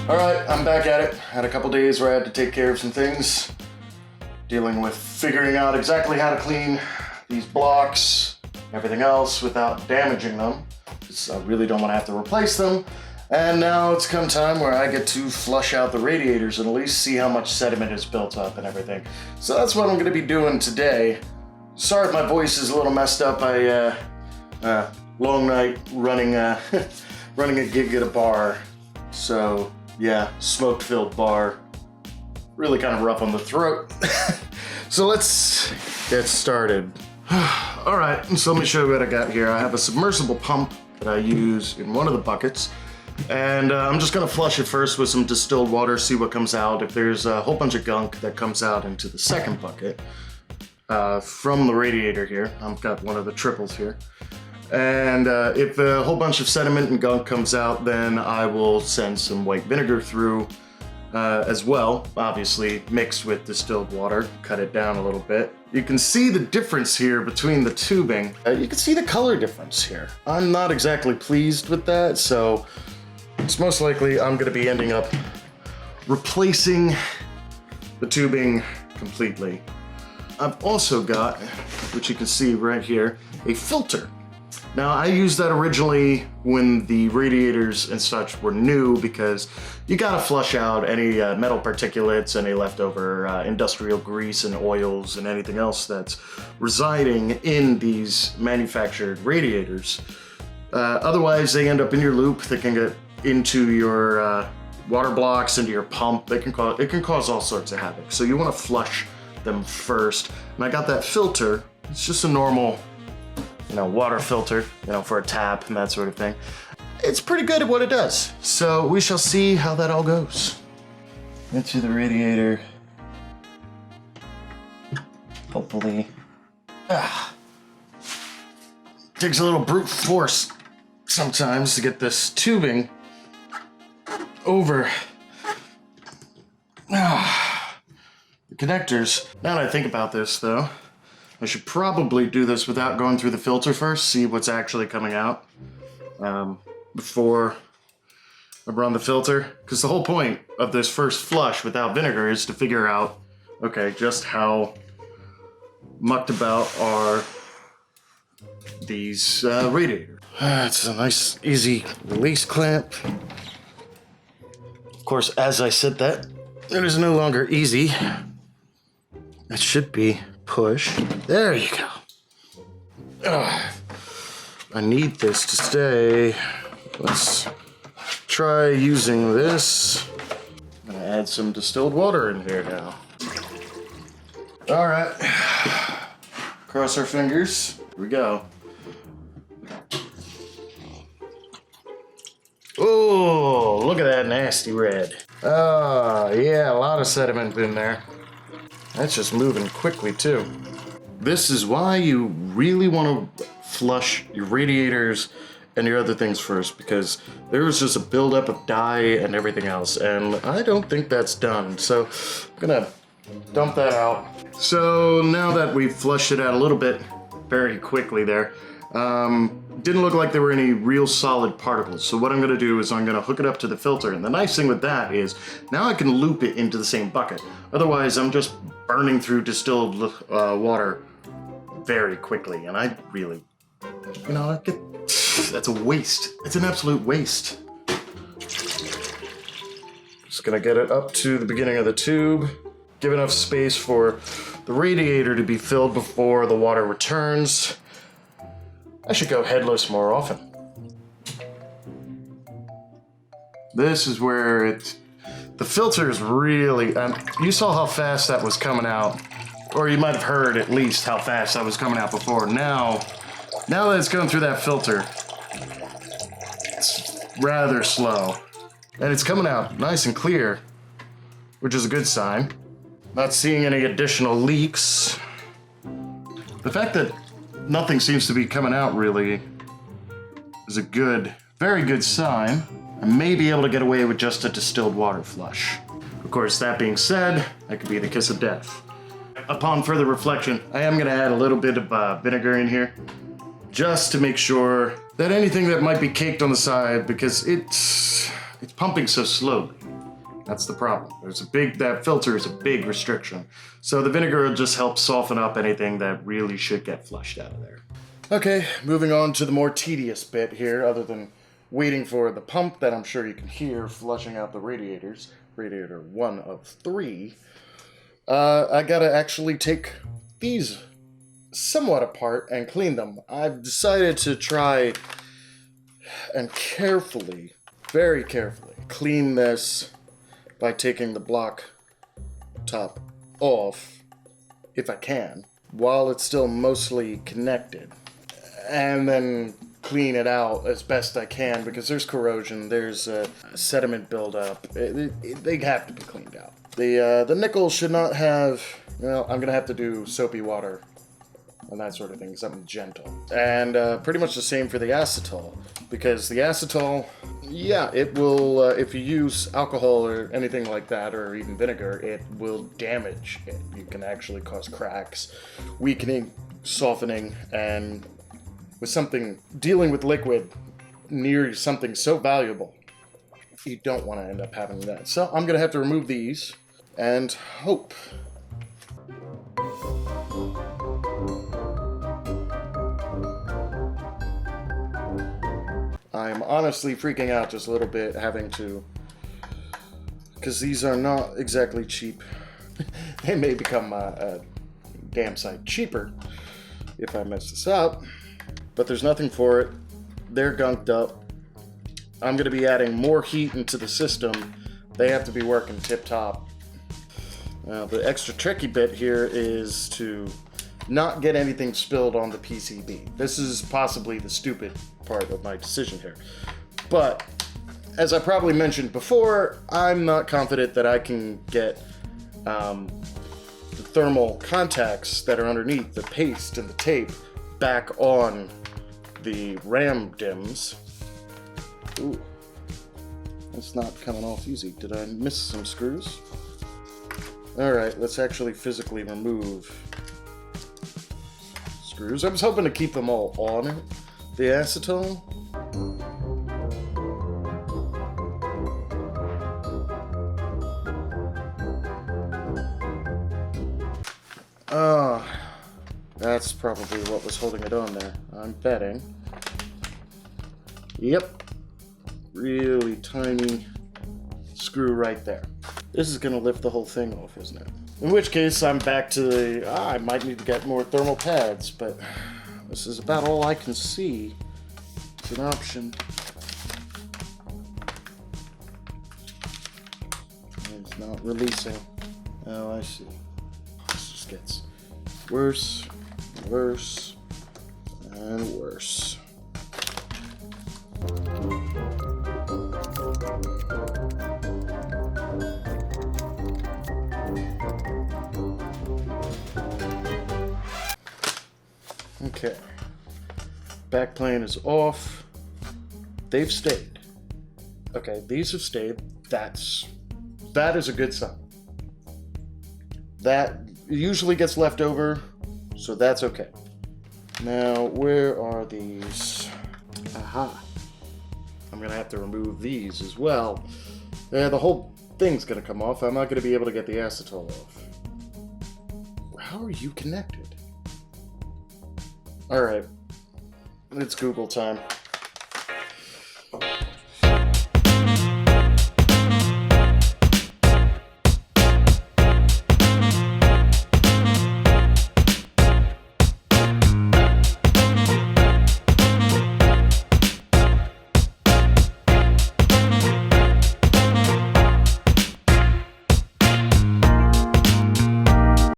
Alright, I'm back at it. Had a couple days where I had to take care of some things. Dealing with figuring out exactly how to clean these blocks, everything else without damaging them. Because I really don't want to have to replace them. And now it's come time where I get to flush out the radiators and at least see how much sediment is built up and everything. So that's what I'm going to be doing today. Sorry if my voice is a little messed up. Long night running running a gig at a bar. So yeah, smoke-filled bar. Really kind of rough on the throat. So let's get started. All right, so let me show you what I got here. I have a submersible pump that I use in one of the buckets. And I'm just gonna flush it first with some distilled water, see what comes out. If there's a whole bunch of gunk that comes out into the second bucket from the radiator here. I've got one of the triples here. And if a whole bunch of sediment and gunk comes out, then I will send some white vinegar through as well, obviously mixed with distilled water, cut it down a little bit. You can see the difference here between the tubing. You can see the color difference here. I'm not exactly pleased with that, so it's most likely I'm gonna be ending up replacing the tubing completely. I've also got, which you can see right here, a filter. Now, I used that originally when the radiators and such were new because you gotta flush out any metal particulates, any leftover industrial grease and oils and anything else that's residing in these manufactured radiators. Otherwise, they end up in your loop. They can get into your water blocks, into your pump. It can cause all sorts of havoc. So you wanna flush them first. And I got that filter. It's just a normal, water filter, for a tap and that sort of thing. It's pretty good at what it does. So we shall see how that all goes. Into the radiator. Hopefully. Takes a little brute force sometimes to get this tubing over the connectors. Now that I think about this though, I should probably do this without going through the filter first, see what's actually coming out before I run the filter. Because the whole point of this first flush without vinegar is to figure out, okay, just how mucked about are these radiators. It's a nice, easy release clamp. Of course, as I said that, it is no longer easy. It should be push. There you go. I need this to stay. Let's try using this. I'm gonna add some distilled water in here now. All right. Cross our fingers. Here we go. Oh, look at that nasty red. Oh, yeah, a lot of sediment in there. That's just moving quickly too. This is why you really want to flush your radiators and your other things first, because there's just a buildup of dye and everything else, and I don't think that's done. So I'm gonna dump that out. So now that we've flushed it out a little bit very quickly there, didn't look like there were any real solid particles. So what I'm gonna do is I'm gonna hook it up to the filter. And the nice thing with that is now I can loop it into the same bucket. Otherwise, I'm just burning through distilled water very quickly. And I really, that's a waste. It's an absolute waste. Just gonna get it up to the beginning of the tube. Give enough space for the radiator to be filled before the water returns. I should go headless more often. This is where the filter is really, you saw how fast that was coming out, or you might have heard at least how fast that was coming out before. Now that it's going through that filter, it's rather slow. And it's coming out nice and clear, which is a good sign. Not seeing any additional leaks. The fact that nothing seems to be coming out really is a very good sign. I may be able to get away with just a distilled water flush. Of course, that being said, that could be the kiss of death. Upon further reflection, I am gonna add a little bit of vinegar in here just to make sure that anything that might be caked on the side, because it's pumping so slowly. That's the problem. That filter is a big restriction. So the vinegar will just help soften up anything that really should get flushed out of there. Okay, moving on to the more tedious bit here, other than waiting for the pump that I'm sure you can hear flushing out the radiators. Radiator 1 of 3. I gotta actually take these somewhat apart and clean them. I've decided to try and carefully, very carefully, clean this by taking the block top off, if I can, while it's still mostly connected. And then clean it out as best I can, because there's corrosion, there's sediment buildup. They have to be cleaned out. The nickel should not have, well, I'm gonna have to do soapy water and that sort of thing, something gentle. And pretty much the same for the acetal, because the acetal, yeah, it will, if you use alcohol or anything like that, or even vinegar, it will damage it. You can actually cause cracks, weakening, softening, and with something, dealing with liquid near something so valuable, you don't want to end up having that. So I'm going to have to remove these and hope. I'm honestly freaking out just a little bit having to, because these are not exactly cheap. They may become a damn sight cheaper if I mess this up. But there's nothing for it. They're gunked up. I'm going to be adding more heat into the system. They have to be working tip-top. Now, the extra tricky bit here is to not get anything spilled on the PCB. This is possibly the stupid part of my decision here. But, as I probably mentioned before, I'm not confident that I can get the thermal contacts that are underneath the paste and the tape back on the RAM DIMMs. Ooh, that's not coming off easy. Did I miss some screws? Alright, let's actually physically remove screws. I was hoping to keep them all on the acetone. That's probably what was holding it on there. I'm betting. Yep. Really tiny screw right there. This is going to lift the whole thing off, isn't it? In which case, I'm back to the, I might need to get more thermal pads, but this is about all I can see. It's an option. It's not releasing. Oh, I see. This just gets worse, worse, and worse. Okay, backplane is off. They've stayed. Okay, these have stayed. That is a good sign. That usually gets left over, so that's okay. Now, where are these? Aha. I'm gonna have to remove these as well. Yeah, the whole thing's gonna come off. I'm not gonna be able to get the acetol off. How are you connected? Alright, it's Google time.